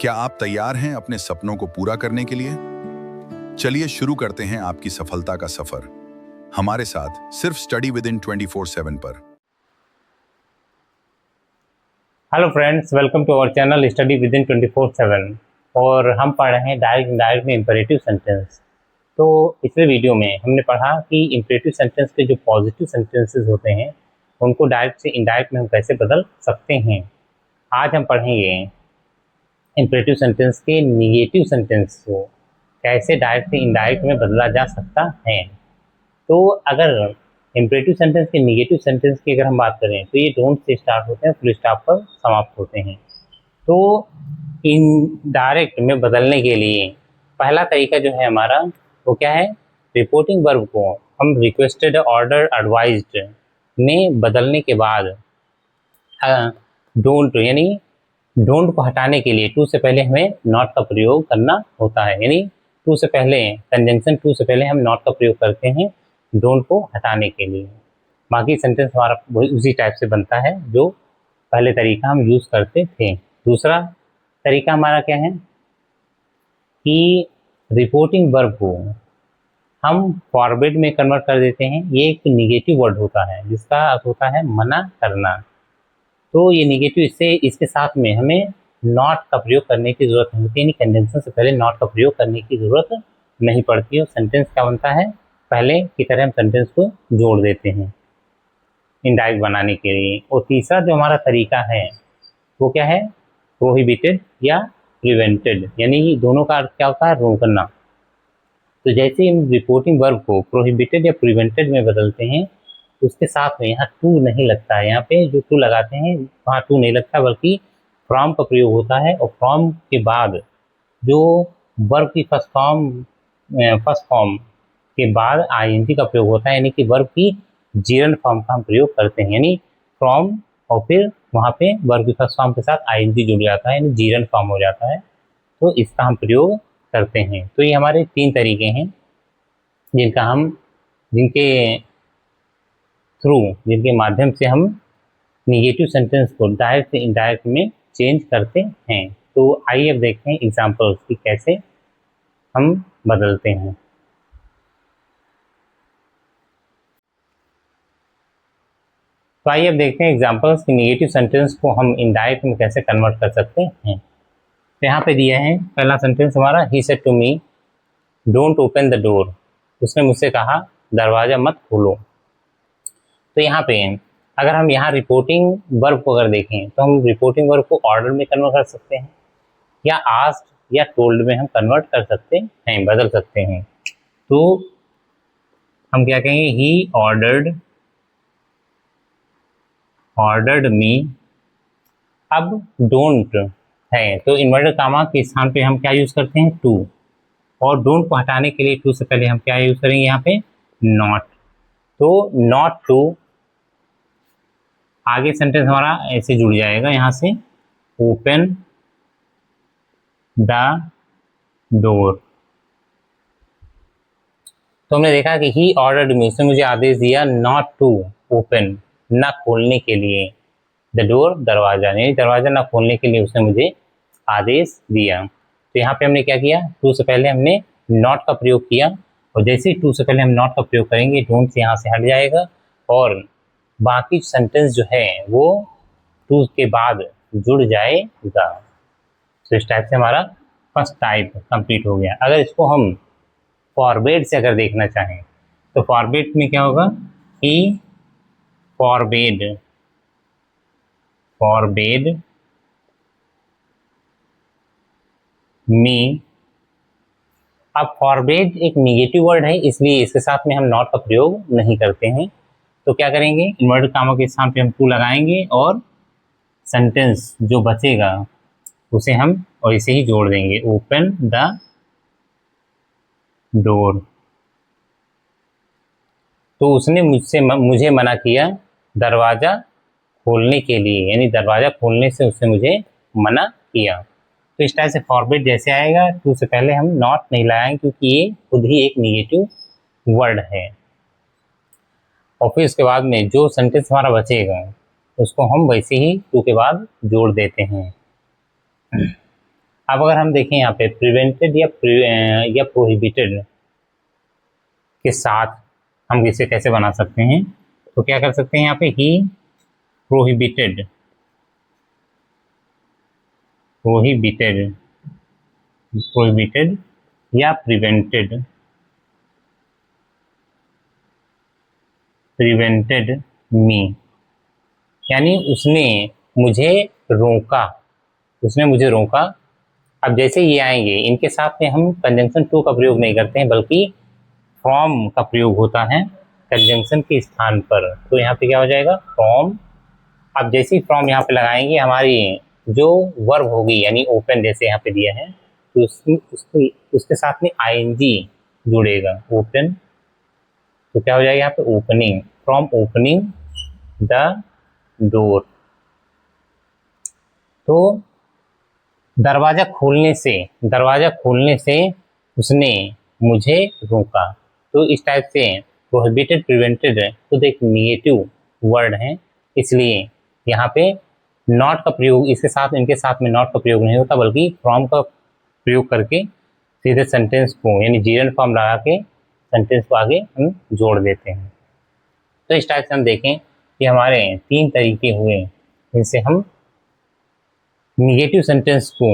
क्या आप तैयार हैं अपने सपनों को पूरा करने के लिए? चलिए शुरू करते हैं आपकी सफलता का सफर हमारे साथ सिर्फ स्टडी विद इन 24/7 पर। Hello friends, welcome to our channel study with in 24/7 और हम पढ़ रहे हैं डायरेक्ट इनडायरेक्ट में इम्पेरेटिव सेंटेंस। तो पिछले वीडियो में हमने पढ़ा कि इम्पेरेटिव सेंटेंस के जो पॉजिटिव सेंटेंसेस होते हैं उनको डायरेक्ट से इनडायरेक्ट में हम कैसे बदल सकते हैं। आज हम पढ़ेंगे इम्पेरेटिव सेंटेंस के निगेटिव सेंटेंस को कैसे डायरेक्ट से इनडायरेक्ट में बदला जा सकता है। तो अगर इम्पेरेटिव सेंटेंस के निगेटिव सेंटेंस की अगर हम बात करें तो ये डोंट से स्टार्ट होते हैं, फुल स्टॉप पर समाप्त होते हैं। तो इनडायरेक्ट में बदलने के लिए पहला तरीका जो है हमारा वो क्या है, रिपोर्टिंग वर्ब को हम रिक्वेस्टेड, ऑर्डर, एडवाइज्ड में बदलने के बाद डोंट यानी डोंट को हटाने के लिए टू से पहले हमें नॉट का प्रयोग करना होता है। यानी टू से पहले कंजंक्शन टू से पहले हम नॉट का प्रयोग करते हैं डोंट को हटाने के लिए। बाकी सेंटेंस हमारा उसी टाइप से बनता है जो पहले तरीका हम यूज़ करते थे। दूसरा तरीका हमारा क्या है कि रिपोर्टिंग वर्ब को हम फॉरवर्ड में कन्वर्ट कर देते हैं। ये एक निगेटिव वर्ड होता है जिसका अर्थ होता है मना करना। तो ये निगेटिव इसके साथ में हमें नॉट का प्रयोग करने की ज़रूरत नहीं होती, यानी कंजंक्शन से पहले नॉट का प्रयोग करने की ज़रूरत नहीं पड़ती है। सेंटेंस क्या बनता है, पहले की तरह हम सेंटेंस को जोड़ देते हैं इनडायरेक्ट बनाने के लिए। और तीसरा जो हमारा तरीका है वो क्या है, प्रोहिबिटेड या प्रिवेंटेड, यानी दोनों का अर्थ क्या होता है, रोकना। तो जैसे हम रिपोर्टिंग वर्ब को प्रोहिबिटेड या प्रिवेंटेड में बदलते हैं उसके साथ में यहाँ टू नहीं लगता है। यहाँ पे जो टू लगाते हैं वहाँ टू नहीं लगता बल्कि फ्रॉम का प्रयोग होता है। और फ्रॉम के बाद जो वर्ब की फर्स्ट फॉर्म के बाद आईएनजी का प्रयोग होता है, यानी कि वर्ब की जीरन फॉर्म का हम प्रयोग करते हैं। यानी फ्रॉम और फिर वहाँ पे वर्ब की फर्स्ट फॉर्म के साथ आईएनजी जुड़ जाता है, यानी जीरन फॉर्म हो जाता है। तो इसका हम प्रयोग करते हैं। तो ये हमारे तीन तरीके हैं जिनके माध्यम से हम निगेटिव सेंटेंस को डायरेक्ट से इनडायरेक्ट में चेंज करते हैं। तो आइए अब देखते हैं एग्जांपल्स कि कैसे हम बदलते हैं। तो आइए अब देखते हैं एग्जांपल्स कि निगेटिव सेंटेंस को हम इनडायरेक्ट में कैसे कन्वर्ट कर सकते हैं। तो यहाँ पे दिया है पहला सेंटेंस हमारा, he said to me don't open the door. उसने मुझसे कहा दरवाज़ा मत खोलो। तो यहाँ पे अगर हम यहाँ रिपोर्टिंग वर्ब को अगर देखें तो हम रिपोर्टिंग वर्ब को ऑर्डर में कन्वर्ट कर सकते हैं या आस्क्ड या टोल्ड में हम कन्वर्ट कर सकते हैं, बदल सकते हैं। तो हम क्या कहेंगे, ही ऑर्डर्ड मी। अब डोंट है तो इन्वर्टेड कामा के स्थान पे हम क्या यूज़ करते हैं, टू। और डोंट को हटाने के लिए टू से पहले हम क्या यूज़ करेंगे यहाँ पे, नॉट। तो नॉट टू, आगे सेंटेंस हमारा ऐसे जुड़ जाएगा यहाँ से, ओपन द डोर। तो हमने देखा कि ही ऑर्डर्ड मी, उसने मुझे आदेश दिया नॉट टू ओपन, न खोलने के लिए, द डोर दरवाज़ा, यानी दरवाज़ा न खोलने के लिए उसने मुझे आदेश दिया। तो यहाँ पे हमने क्या किया, टू से पहले हमने नॉट का प्रयोग किया। और जैसे ही टू से पहले हम नॉट का प्रयोग करेंगे डोंट से यहाँ से हट जाएगा और बाकी सेंटेंस जो है वो टू के बाद जुड़ जाएगा। तो इस टाइप से हमारा फर्स्ट टाइप कंप्लीट हो गया। अगर इसको हम फॉरवर्ड से अगर देखना चाहें तो फॉरवर्ड में क्या होगा, ही फॉरबेड मी। अब फॉरबेड एक निगेटिव वर्ड है इसलिए इसके साथ में हम नॉट का प्रयोग नहीं करते हैं। तो क्या करेंगे, इन्वर्टेड कामा के स्थान पे हम टू लगाएंगे और सेंटेंस जो बचेगा उसे हम वैसे ही जोड़ देंगे, ओपन द डोर। तो उसने मुझे मना किया दरवाज़ा खोलने के लिए, यानी दरवाज़ा खोलने से उसने मुझे मना किया। तो इस टाइप से फॉरवर्ड जैसे आएगा टू से पहले हम नॉट नहीं लगाएंगे क्योंकि ये खुद ही एक निगेटिव वर्ड है। और फिर उसके बाद में जो सेंटेंस हमारा बचेगा उसको हम वैसे ही टू के बाद जोड़ देते हैं। अब अगर हम देखें यहाँ पे प्रिवेंटेड या प्रोहिबिटेड के साथ हम इसे कैसे बना सकते हैं, तो क्या कर सकते हैं यहाँ पे, ही प्रोहिबिटेड प्रोहिबिटेड या प्रिवेंटेड मी, यानी उसने मुझे रोका। अब जैसे ये आएंगे इनके साथ में हम कंजंक्शन टू का प्रयोग नहीं करते हैं, बल्कि फ्रॉम का प्रयोग होता है कंजंक्शन के स्थान पर। तो यहाँ पे क्या हो जाएगा, फ्रॉम। अब जैसे ही फ्रॉम यहाँ पे लगाएंगे, हमारी जो वर्ब होगी यानी ओपन जैसे यहाँ पे दिया है, तो उसके साथ में आईएनजी जुड़ेगा, ओपन। तो क्या हो जाएगा यहाँ पे, opening, from opening the door. तो दरवाजा खोलने से उसने मुझे रोका। तो इस टाइप से प्रोहिबिटेड प्रिवेंटेड तो एक निगेटिव वर्ड है, इसलिए यहाँ पे नॉट का प्रयोग इनके साथ में नॉट का प्रयोग नहीं होता, बल्कि फ्रॉम का प्रयोग करके सीधे सेंटेंस को यानी जीरन फॉर्म लगा के सेंटेंस को आगे हम जोड़ देते हैं। तो इस टाइप से हम देखें कि हमारे 3 तरीके हुए, इनसे हम निगेटिव सेंटेंस को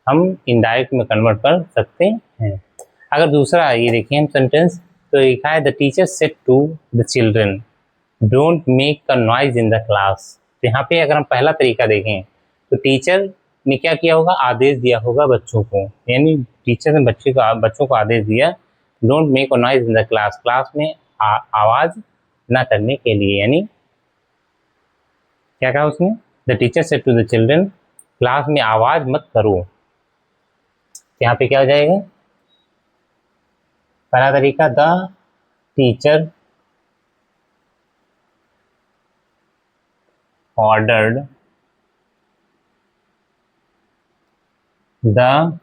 हम इनडायरेक्ट में कन्वर्ट कर सकते हैं। अगर दूसरा ये देखें हम सेंटेंस, तो लिखा है the teacher said to the children don't make a noise in the class. तो यहाँ पे अगर हम पहला तरीका देखें, तो टीचर ने क्या किया होगा, आदेश दिया होगा बच्चों को, यानी टीचर ने बच्चों को आदेश दिया don't make a noise in the class, class में आवाज ना करने के लिए। यानी क्या कहा उसने, the teacher said to the children, class में आवाज मत करो। यहाँ पे क्या हो जाएगा, पहला तरीका, the teacher ordered the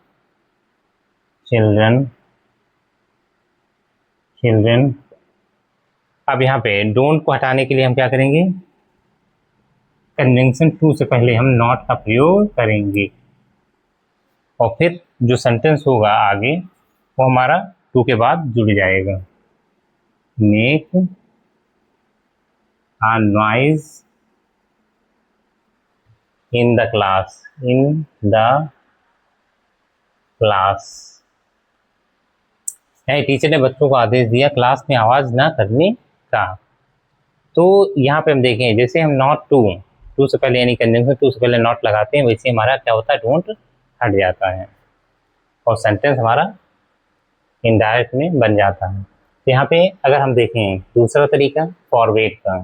children. अब यहाँ पे डोंट को हटाने के लिए हम क्या करेंगे, कंजंक्शन टू से पहले हम नॉट का प्रयोग करेंगे, और फिर जो सेंटेंस होगा आगे वो हमारा टू के बाद जुड़ जाएगा। Make a noise in the class, teacher ने बच्चों को आदेश दिया क्लास में आवाज ना करने का। तो यहाँ पे हम देखें, जैसे हम नॉट टू से पहले यानी कंजंक्शन टू से पहले नॉट लगाते हैं, वैसे हमारा क्या होता है, डोंट हट जाता है और सेंटेंस हमारा इनडायरेक्ट में बन जाता है। तो यहाँ पे अगर हम देखें दूसरा तरीका फॉरवर्ड का,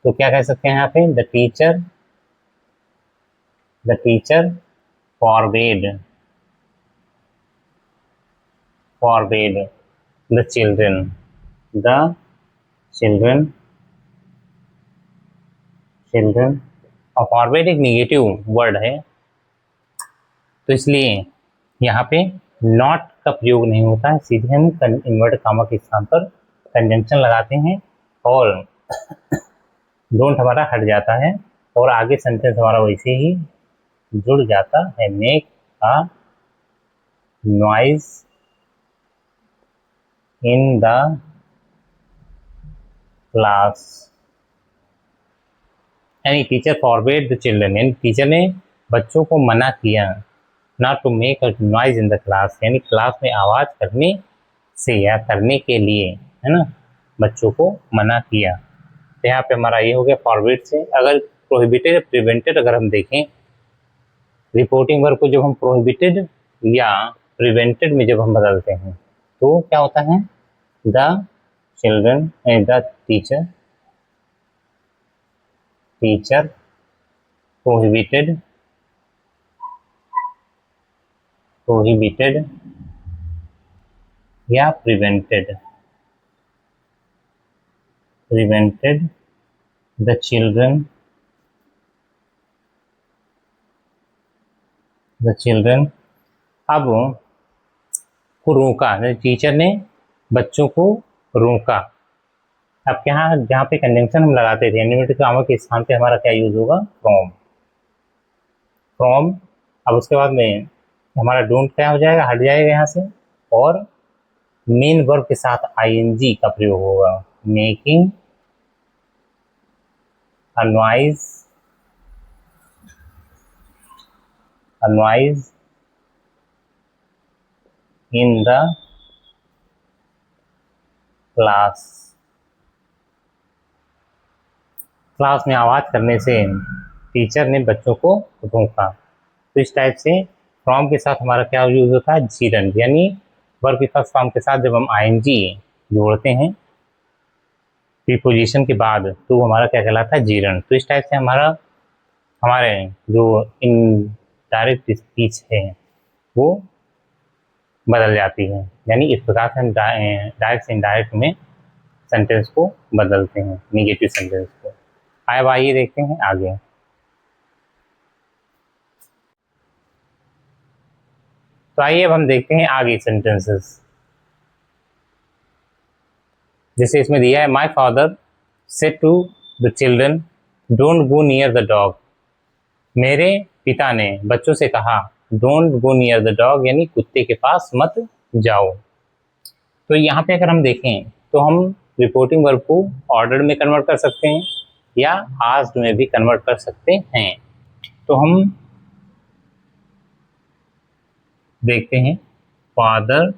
तो क्या कह सकते हैं यहाँ पे, the teacher forward the children और फॉरवर्ड एक निगेटिव वर्ड है, तो इसलिए यहाँ पे नॉट का प्रयोग नहीं होता है, सीधे हम इन्वर्टेड कॉमा के स्थान पर कंजंक्शन लगाते हैं और डोंट हमारा हट जाता है और आगे सेंटेंस हमारा वैसे ही जुड़ जाता है। Make a noise in the class, यानी टीचर फॉरवर्ड द चिल्ड्रन, यानी टीचर ने बच्चों को मना किया not to make a noise in the class, यानी क्लास में आवाज़ करने से या करने के लिए, है ना, बच्चों को मना किया। तो यहाँ पे हमारा ये हो गया फॉरवर्ड से। अगर प्रोहिबिटेड या प्रिवेंटेड अगर हम देखें, रिपोर्टिंग वर्ब को जब हम प्रोहिबिटेड या प्रिवेंटेड में जब हम बदलते हैं तो क्या होता है, the children and the teacher prohibited या प्रिवेंटेड द चिल्ड्रन अब को रोका, टीचर ने बच्चों को रोका। अब यहाँ जहाँ पे कंजंक्शन हम लगाते थे इन्वर्टेड कॉमा के स्थान पे हमारा क्या यूज होगा, फ्रॉम। अब उसके बाद में हमारा डोंट क्या हो जाएगा, हट जाएगा यहाँ से, और मेन वर्ब के साथ आईएनजी का प्रयोग होगा, making a noise in the class में आवाज करने से टीचर ने बच्चों को रोका। तो इस टाइप से फ्रॉम के साथ हमारा क्या यूज होता है, जीरन, यानी वर्ब के फर्स्ट फॉर्म के साथ जब हम आईएनजी जोड़ते हैं प्रीपोजिशन के बाद, तो हमारा क्या कहलाता है, जीरन। तो इस टाइप से हमारे जो इनडायरेक्ट स्पीच है वो बदल जाती है, यानी इस प्रकार से हम डायरेक्ट से इनडायरेक्ट में सेंटेंस को बदलते हैं, निगेटिव सेंटेंस को। अब आइए देखते हैं आगे। तो आइए अब हम देखते हैं आगे सेंटेंसेस। जैसे इसमें दिया है, my father said to the children don't go near the dog. मेरे पिता ने बच्चों से कहा don't go near the dog, यानी कुत्ते के पास मत जाओ। तो यहाँ पे अगर हम देखें तो हम रिपोर्टिंग वर्ब को ऑर्डर में कन्वर्ट कर सकते हैं या आस्क्ड में भी कन्वर्ट कर सकते हैं। तो हम देखते हैं फादर,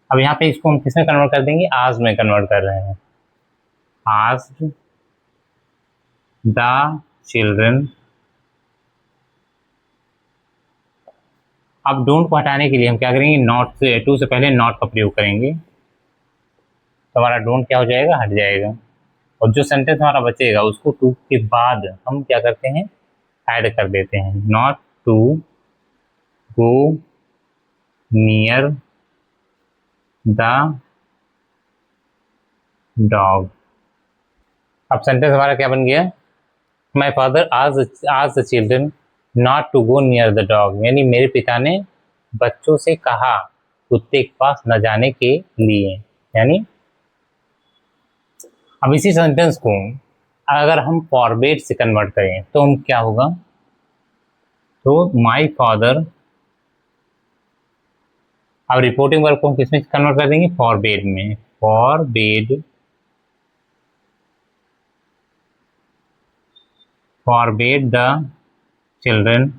अब यहाँ पे इसको हम किस में कन्वर्ट कर देंगे, आस्क्ड में कन्वर्ट कर रहे हैं। Asked the children. अब डोंट को हटाने के लिए हम क्या करेंगे, नॉट से, टू से पहले नॉट का प्रयोग करेंगे, तो हमारा डोंट क्या हो जाएगा, हट जाएगा। और जो सेंटेंस हमारा बचेगा उसको टू के बाद हम क्या करते हैं, ऐड कर देते हैं, not to go near the dog. अब सेंटेंस हमारा क्या बन गया, माई फादर आज the children not to go near the dog, यानी मेरे पिता ने बच्चों से कहा कुत्ते के पास न जाने के लिए। यानी अब इसी सेंटेंस को अगर हम फॉरबेड से कन्वर्ट करें तो हम क्या होगा, तो माई फादर, अब रिपोर्टिंग वर्ब को हम किसमें कन्वर्ट कर देंगे, फॉरबेड में। फॉरबेड द चिल्ड्रन,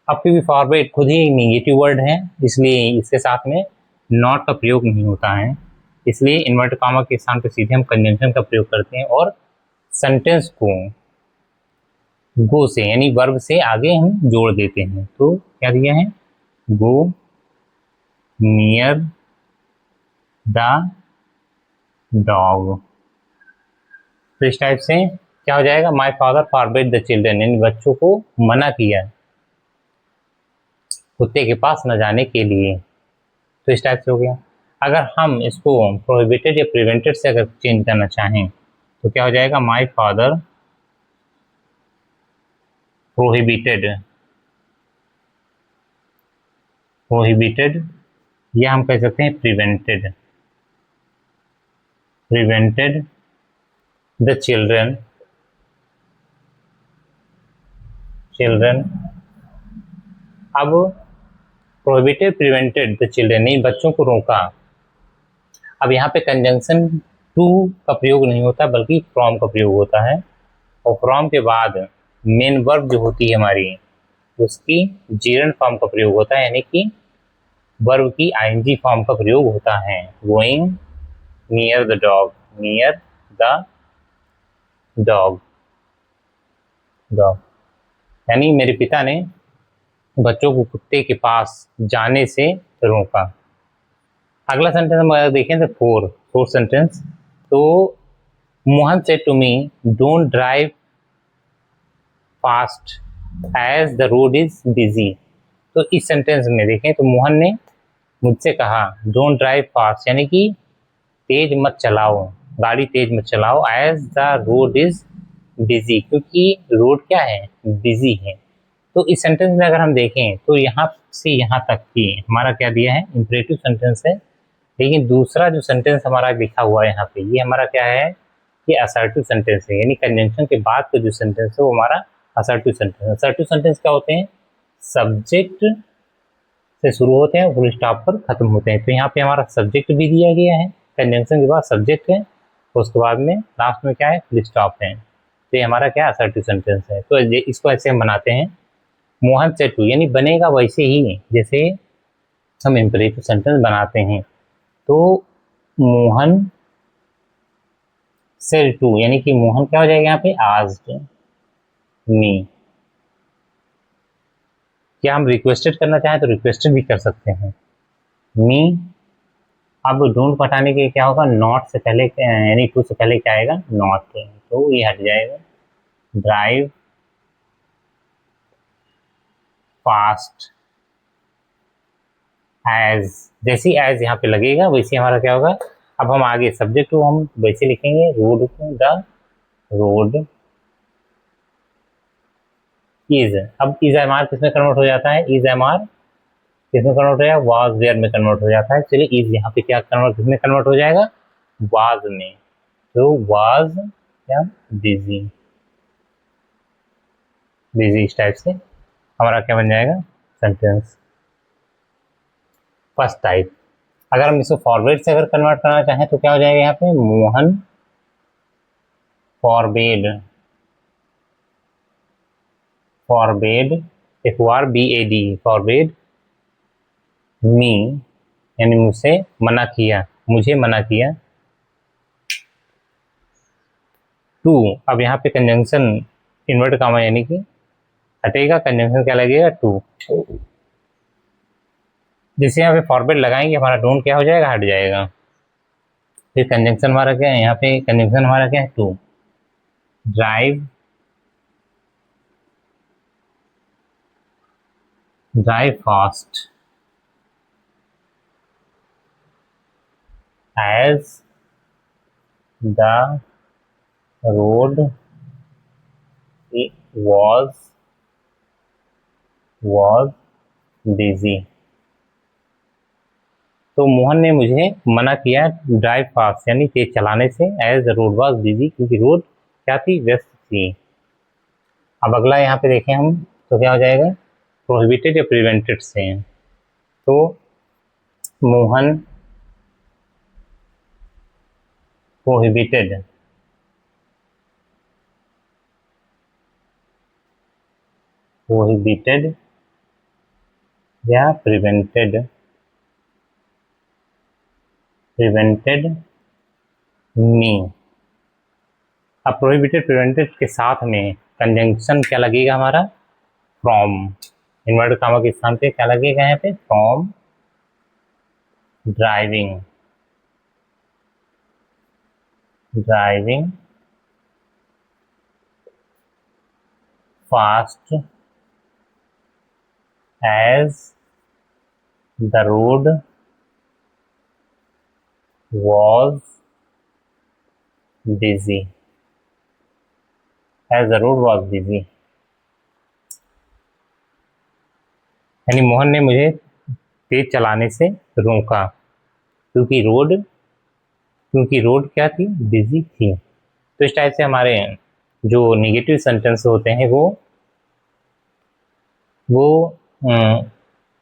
अब क्योंकि फॉरबेड खुद ही नेगेटिव वर्ड है, इसलिए इसके साथ में नॉट का प्रयोग नहीं होता है, इसलिए इन्वर्टेड कॉमा के स्थान पर सीधे हम कंजंक्शन का प्रयोग करते हैं और सेंटेंस को गो से, यानी वर्ब से आगे हम जोड़ देते हैं। तो क्या दिया है, गो नियर द डॉग। तो इस टाइप से क्या हो जाएगा, my father forbade the children, यानी बच्चों को मना किया कुत्ते के पास न जाने के लिए। तो इस टाइप से हो गया। अगर हम इसको प्रोहिबिटेड या प्रिवेंटेड से अगर चेंज करना चाहें तो क्या हो जाएगा, माई फादर प्रोहिबिटेड या हम कह सकते हैं प्रिवेंटेड द चिल्ड्रन अब प्रोहिबिटेड प्रिवेंटेड द चिल्ड्रन, नहीं बच्चों को रोका। अब यहाँ पे कंजंक्शन टू का प्रयोग नहीं होता बल्कि फ्रॉम का प्रयोग होता है, और फ्रॉम के बाद मेन वर्ब जो होती है हमारी उसकी जीरन फॉर्म का प्रयोग होता है, यानी कि वर्ब की आईएनजी फॉर्म का प्रयोग होता है, गोइंग नियर द डॉग, यानी मेरे पिता ने बच्चों को कुत्ते के पास जाने से रोका। अगला सेंटेंस हम अगर देखें तो फोर्थ सेंटेंस, तो Mohan said to me don't drive fast as the road is busy. तो इस सेंटेंस में देखें तो मोहन ने मुझसे कहा डोंट ड्राइव फास्ट, यानी कि तेज मत चलाओ, गाड़ी तेज मत चलाओ, as the road is busy, क्योंकि रोड क्या है, बिजी है। तो इस सेंटेंस में अगर हम देखें तो यहाँ से यहाँ तक की हमारा क्या दिया है, इंपरेटिव सेंटेंस है, लेकिन दूसरा जो सेंटेंस हमारा लिखा हुआ है यहाँ पे, ये हमारा क्या है, ये असर्टिव सेंटेंस है, यानी कंजंक्शन के बाद का जो सेंटेंस है वो हमारा असर्टिव सेंटेंस। असर्टिव सेंटेंस क्या होते हैं? सब्जेक्ट से शुरू होते हैं, फुल स्टॉप पर खत्म होते हैं। तो यहाँ पे हमारा सब्जेक्ट भी दिया गया है, कंजंक्शन के बाद सब्जेक्ट है, उसके बाद में लास्ट में क्या है? फुल स्टॉप है। तो ये हमारा क्या असर्टिव सेंटेंस है। तो इसको ऐसे हम बनाते हैं, मोहन सेड टू, यानी बनेगा वैसे ही जैसे हम इम्परेटिव सेंटेंस बनाते हैं। तो मोहन सेड टू, यानी कि मोहन क्या हो जाएगा यहाँ पे? Asked me. क्या हम रिक्वेस्टेड करना चाहें तो रिक्वेस्टेड भी कर सकते हैं। मी, अब डोंट को हटाने के लिए क्या होगा? नॉट से पहले, यानी टू से पहले क्या आएगा? नॉट, तो ये हट जाएगा। ड्राइव फास्ट एज, जैसे एज यहाँ पे लगेगा वैसे हमारा क्या होगा? अब हम आगे सब्जेक्ट को हम वैसे लिखेंगे, रोड को, द रोड इज। अब इज एम आर किसमें कन्वर्ट हो जाता है? इज एम आर किसमें कन्वर्ट हो जाएगा? वाज देयर में कन्वर्ट हो जाता है। चलिए इज यहाँ पे क्या कन्वर्ट, किसमें कन्वर्ट हो जाएगा? वाज में। तो वाज क्या? बिजी, बिजी, इस टाइप से हमारा क्या बन जाएगा? सेंटेंस। First type. अगर हम इसको फॉरवर्ड से अगर कन्वर्ट करना चाहें तो क्या हो जाएगा यहाँ पे? Mohan forbade, forbade, FORBAD, forbade me, यानी मुझसे मना किया, मुझे मना किया। टू, अब यहाँ पे कंजंक्शन इन्वर्ट कामा यानी कि हटेगा, कंजंक्शन क्या लगेगा? टू। जिसे यहाँ पे फॉरवर्ड लगाएंगे हमारा डोंट क्या हो जाएगा? हट जाएगा। फिर कंजंक्शन हमारा क्या है? यहाँ पे कंजंक्शन हमारा क्या है? To. Drive, drive fast as the road was busy। तो मोहन ने मुझे मना किया ड्राइव फास्ट, यानी तेज चलाने से, as the road was busy, क्योंकि रोड क्या थी? व्यस्त थी। अब अगला यहाँ पे देखें हम तो क्या हो जाएगा? प्रोहिबिटेड या प्रिवेंटेड से। तो मोहन प्रोहिबिटेड, प्रोहिबिटेड या प्रिवेंटेड, प्रिवेंटेड मी। अब प्रोहिबिटेड प्रिवेंटेड के साथ में कंजंक्शन क्या लगेगा हमारा? फ्रॉम। इन्वर्टेड कामा के स्थान पे क्या लगेगा यहाँ पे? From driving, driving fast as the road was busy, as the road was busy। यानी मोहन ने मुझे तेज चलाने से रोका, क्योंकि रोड क्या थी? बिजी थी। तो इस टाइप से हमारे जो नेगेटिव सेंटेंस होते हैं वो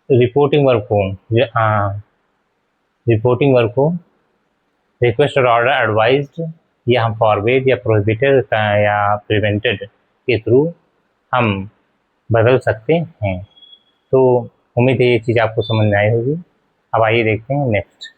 रिपोर्टिंग वर्ब को, रिपोर्टिंग वर्ब को रिक्वेस्ट और ऑर्डर, एडवाइज्ड या हम फॉरवर्ड या प्रोहिबिटेड या प्रिवेंटेड के थ्रू हम बदल सकते हैं। तो उम्मीद है ये चीज़ आपको समझ में आई होगी। अब आइए देखते हैं नेक्स्ट।